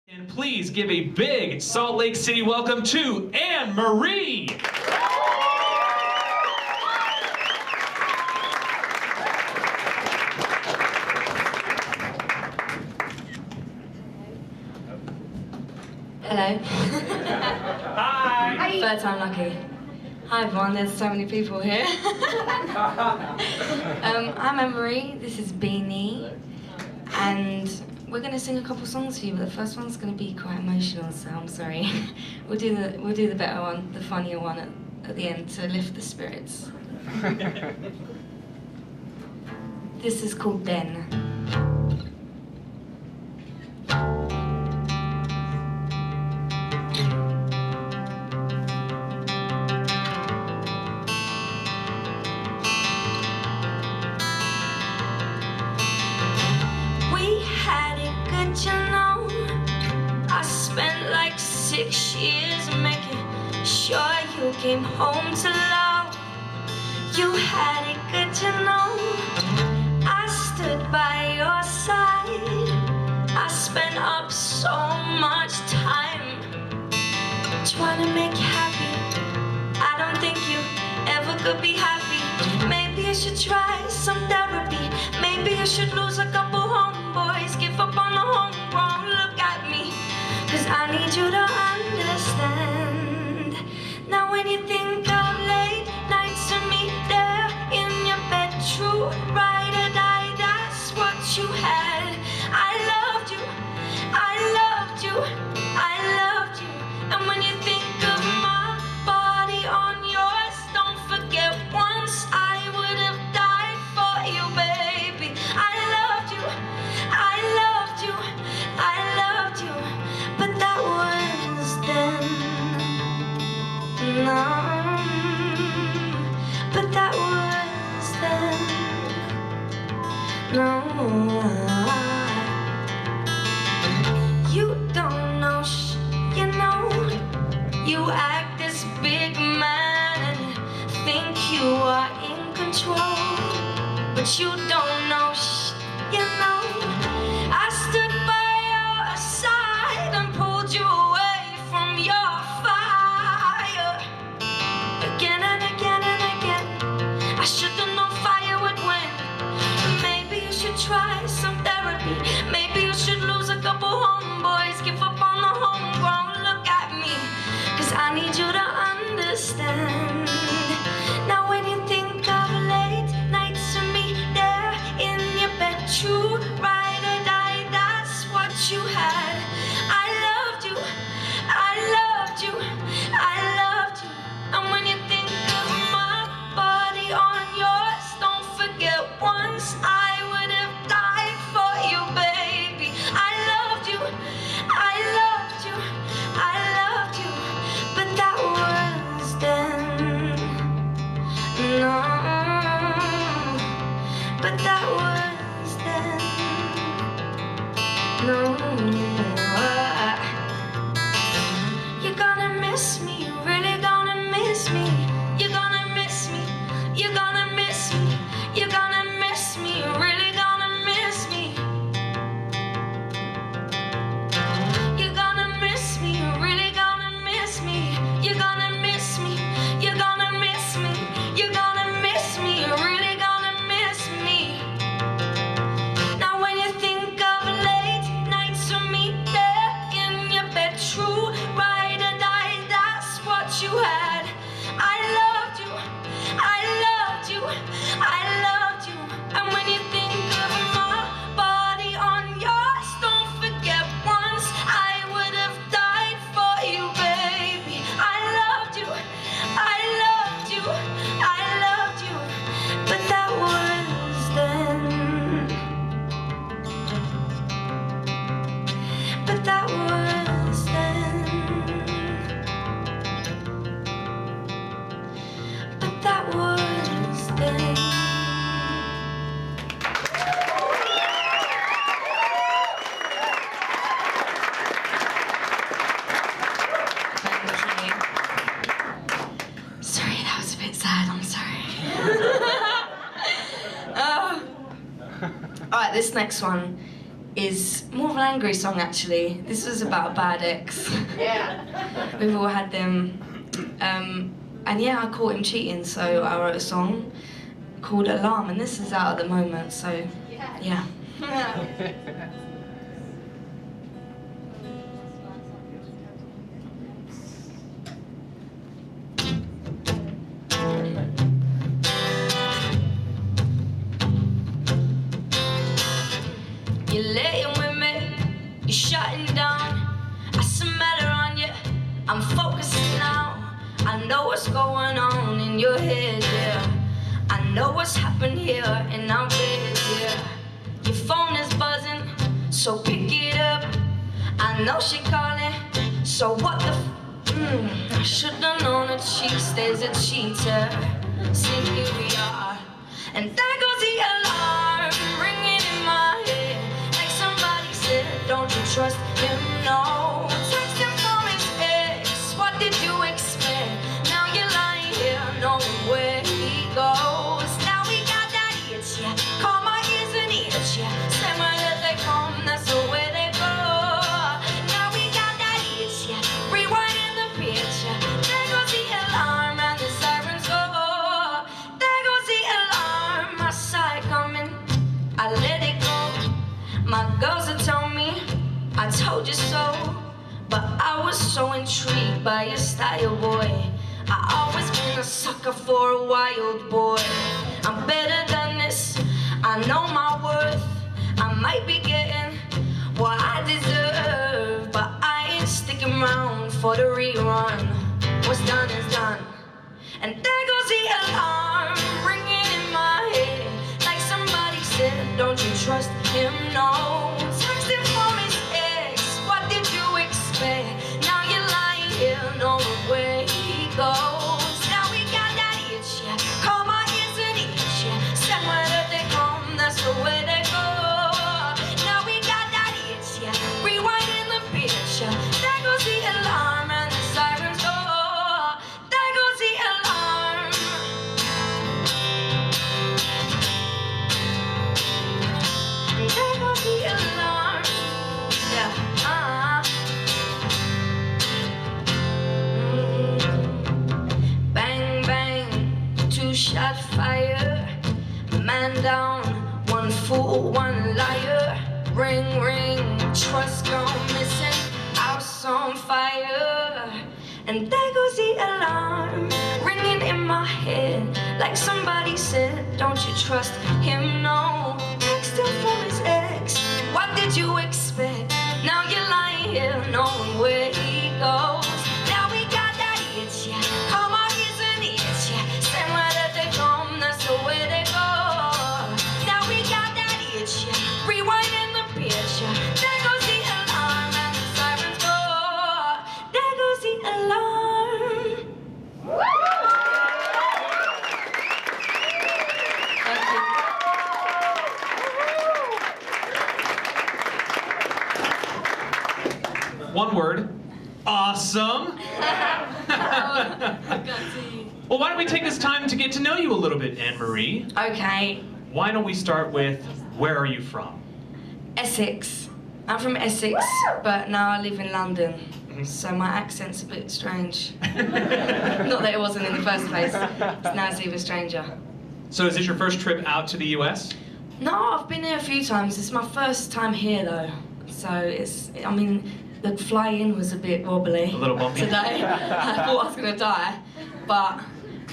And please give a big Salt Lake City welcome to Anne Marie. Hello. Hi. Third time lucky. Hi everyone, there's so many people here. I'm Anne Marie, this is Beanie, and we're going to sing a couple songs for you, but the first one's going to be quite emotional, so I'm sorry. We'll do the better one, the funnier one at the end to lift the spirits. This is called Den. You know, I spent like 6 years making sure you came home to love. You had it good, you know. I stood by your side. I spent up so much time trying to make you happy. I don't think you ever could be happy. Maybe you should try some therapy. Maybe you should lose a couple homeboys, give up on the homegrown. Look at me, 'cause I need you to understand. Now when you think of late nights and me there in your bed, true ride or die, that's what you had. I loved you, I loved you, I loved you. And when you think of my body on yours, don't forget once I would have died for you, baby. I loved you, I loved you, I loved you, but that was then. No, but that was then. No, you don't know you know. You act this big man and think you are in control, but you don't know you know. I stood by your side and pulled you away from your fire. Again and again and again, I should have known fire would win. Maybe you should try some therapy. Maybe you should lose a couple homeboys, give up on the homegrown. Look at me, 'cause I need you to understand. Now when you think of late nights and me there in your bed, true ride or die, that's what you had. I loved you, I loved you, I loved you. And when you think of my body on yours, don't forget once I would have died for you, baby. I loved you, I loved you, I loved you, but that was then. No, but that was then. No, you're gonna miss me, really gonna miss me. You're gonna miss me, you're gonna miss me, you're gonna miss me, really gonna miss me. You're gonna miss me, really gonna miss me. You're gonna miss me, you're gonna miss me, you're gonna miss me, really gonna miss me. Now when you think of late nights with me there in your bed, true ride or die, that's what you had. I loved you, I loved you, I loved you. And when you think of my body on yours, don't forget once I would have died for you, baby. I loved you, I loved you, I loved you, but that was then. But that was then. But that was then. Thank you. Sorry, that was a bit sad, I'm sorry. Alright, this next one is more of an angry song actually. This was about a bad ex. Yeah. We've all had them. And yeah, I caught him cheating, so I wrote a song called Alarm, and this is out at the moment, so yeah. You're laying with me, you're shutting down. I smell her on you, I'm focusing now. I know what's going on in your head, yeah. I know what's happened here in our bed, yeah. Your phone is buzzing, so pick it up. I know she calling, so what the I should've known that she stays a cheater. See, here we are, and there goes the alarm ringing in my head. Like somebody said, don't you trust him, no. Text him from his ex, what did you expect? Now you're lying here knowing where he goes. Now we got that itch, yeah. Call my ears and itch, yeah. Same way that they come, that's the way they go. Now we got that itch, yeah. Rewinding the picture. There goes the alarm and the sirens go. There goes the alarm, I saw it coming, I let it go. My girls have told me, I told you so. But I was so intrigued by your style, boy. I always been a sucker for a wild boy. I'm better than this, I know my worth. I might be getting what I deserve, but I ain't sticking around for the rerun. What's done is done. And there goes the alarm ringing in my head. Like somebody said, don't you trust him, no. Text him from his ex, what did you expect? Now you're lying here knowing where he goes. Now we got that itch, yeah. Call my ears and itch, yeah. Same way that they come, that's the way they go. Now we got that itch, yeah. Rewinding the picture. There goes the alarm and the sirens go. There goes the alarm. There goes the alarm. Yeah. Bang, bang, two-shot fire. Man down, one fool, one liar. Ring, ring, trust gone missing, house on fire. And there goes the alarm, ringing in my head. Like somebody said, don't you trust him, no. Text him from his ex, what did you expect? Now you're lying here knowing where he goes. Now we got that itch, yeah. Call my ears and itch, yeah. Same way that they come, that's the way they go. Now we got that itch, yeah. Rewinding the picture. There goes the alarm and the sirens go. There goes the alarm. Thank you. One word. Awesome. Well, why don't we take this time to get to know you a little bit, Anne-Marie? Okay, Why don't we start with, where are you from? Essex. I'm from Essex, but now I live in London. So my accent's a bit strange. Not that it wasn't in the first place. Now it's even stranger. So is this your first trip out to the US? No, I've been here a few times. It's my first time here though. So I mean, the fly-in was a bit wobbly. A little bumpy? Today. I thought I was gonna die. But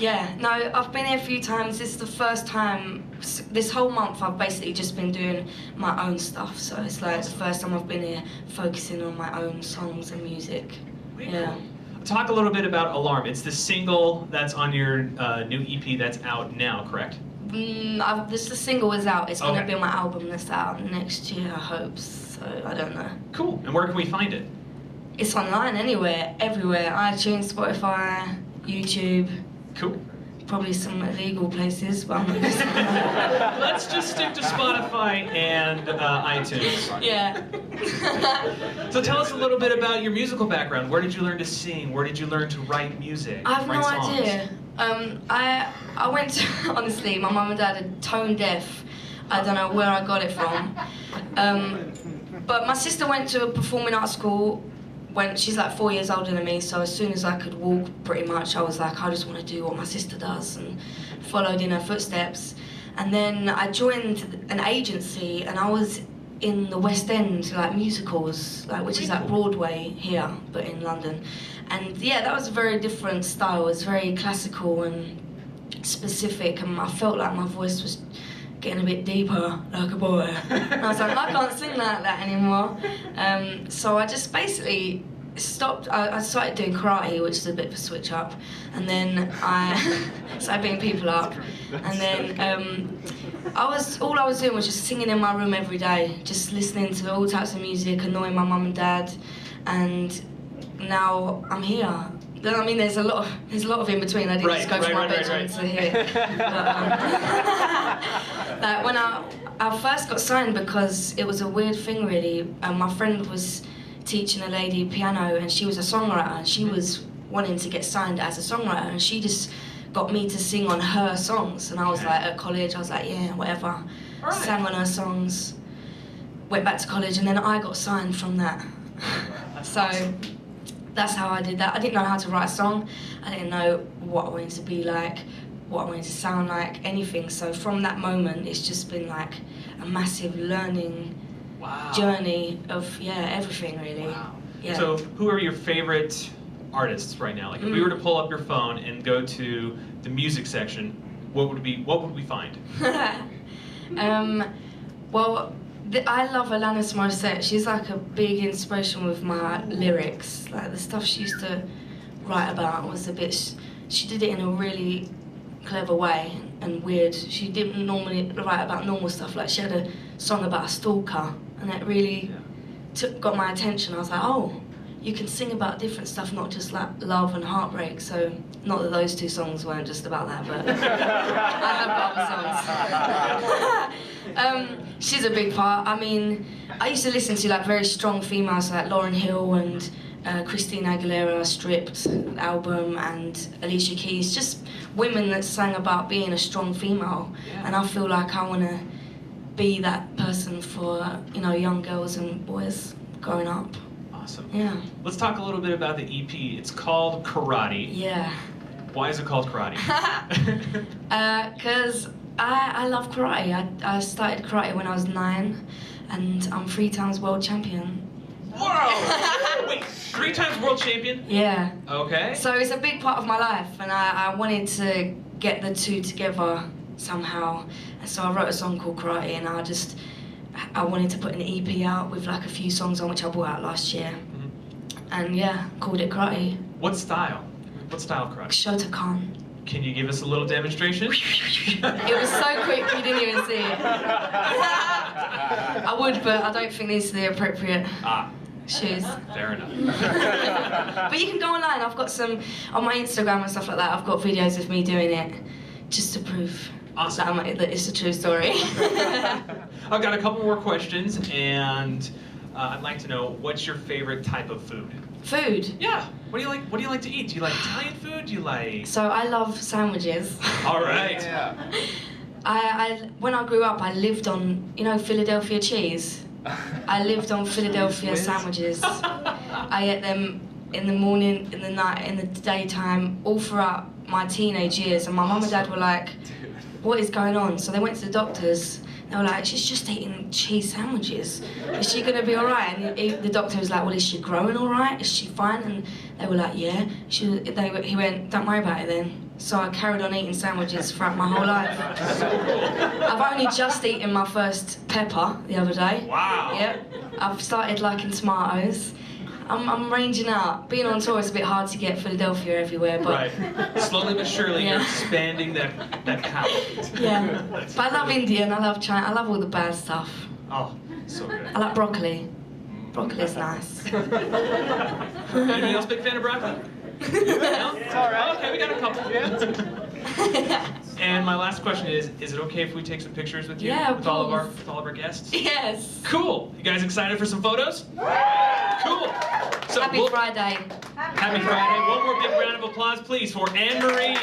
yeah, no, I've been here a few times. This is the first time, this whole month I've basically just been doing my own stuff. So it's like the first time I've been here focusing on my own songs and music. Yeah. Talk a little bit about Alarm. It's the single that's on your new EP that's out now, correct? This the single is out. It's gonna Okay. be on my album that's out next year, I hope. So I don't know. Cool. And where can we find it? It's online anywhere, everywhere. iTunes, Spotify, YouTube, Cool. probably some illegal places, but I'm not gonna say that. Let's just stick to Spotify and iTunes. Yeah. So tell us a little bit about your musical background. Where did you learn to sing? Where did you learn to write music? I have no write songs? idea. I went to, honestly, my mum and dad are tone deaf. I don't know where I got it from. But my sister went to a performing arts school when she's like 4 years older than me, so as soon as I could walk pretty much, I was like, I just want to do what my sister does, and followed in her footsteps. And then I joined an agency, and I was in the West End, like musicals, like which is like Broadway here, but in London. And yeah, that was a very different style. It was very classical and specific, and I felt like my voice was getting a bit deeper, like a boy. And I was like, I can't sing like that anymore. So I just basically stopped. I started doing karate, which is a bit of a switch up, and then I started beating people up, and then all I was doing was just singing in my room every day, just listening to all types of music, annoying my mum and dad, and now I'm here. I mean, there's a lot of in between. I didn't just go from my bedroom to here. But, like when I first got signed, because it was a weird thing really. My friend was teaching a lady piano, and she was a songwriter, and she was wanting to get signed as a songwriter, and she just got me to sing on her songs. And I was like, at college, I was like, yeah, whatever. Right. Sang on her songs, went back to college, and then I got signed from that. So that's how I did that. I didn't know how to write a song. I didn't know what I wanted to be like, what I wanted to sound like, anything. So from that moment, it's just been like a massive learning journey of, everything really. Wow. Yeah. So who are your favorite artists right now? Like if we were to pull up your phone and go to the music section, what would we find? Well, I love Alanis Morissette. She's like a big inspiration with my lyrics. Like the stuff she used to write about was a bit. She did it in a really clever way and weird. She didn't normally write about normal stuff. Like she had a song about a stalker, and it really got my attention. I was like, oh, you can sing about different stuff, not just like love and heartbreak. So not that those two songs weren't just about that, but I have other songs. She's a big part. I mean, I used to listen to like very strong females like Lauryn Hill and Christina Aguilera, Stripped album, and Alicia Keys, just women that sang about being a strong female. And I feel like I want to be that person for, you know, young girls and boys growing up. Awesome. Yeah. Let's talk a little bit about the EP. It's called Karate. Yeah. Why is it called Karate? Because I love karate. I started karate when I was 9, and I'm 3 times world champion. Whoa! Wait, 3 times world champion? Yeah. Okay. So it's a big part of my life, and I wanted to get the two together somehow. And so I wrote a song called Karate, and I wanted to put an EP out with like a few songs on, which I brought out last year. And yeah, called it Karate. What style? What style of karate? Shotokan. Can you give us a little demonstration? It was so quick you didn't even see it. I would, but I don't think these are the appropriate shoes. Fair enough. But you can go online. I've got some on my Instagram and stuff like that. I've got videos of me doing it just to prove that it's a true story. I've got a couple more questions, and I'd like to know, what's your favorite type of food? Food? Yeah. What do you like? What do you like to eat? Do you like Italian food? Do you like? So I love sandwiches. All right. Yeah. When I grew up, I lived on, you know, Philadelphia cheese. I lived on Philadelphia sandwiches. I ate them in the morning, in the night, in the daytime, all throughout my teenage years. And my mum and dad were like, "What is going on?" So they went to the doctors. They were like, "She's just eating cheese sandwiches. Is she gonna be all right?" And the doctor was like, "Well, is she growing all right? Is she fine?" And they were like, "Yeah." He went, "Don't worry about it then." So I carried on eating sandwiches throughout my whole life. I've only just eaten my first pepper the other day. Wow. Yep. I've started liking tomatoes. I'm ranging out. Being on tour is a bit hard to get Philadelphia everywhere, but... Right. Slowly but surely, you're expanding that palette. Yeah. But I love Indian, I love China, I love all the bad stuff. Oh, so good. I like broccoli. Broccoli's nice. Anybody else big fan of broccoli? No? It's all right. Okay, we got a couple. Yeah. And my last question is it okay if we take some pictures with you? Yeah, with all of our guests? Yes. Cool. You guys excited for some photos? Cool. So Happy Friday. Happy Friday. One more big round of applause, please, for Anne-Marie.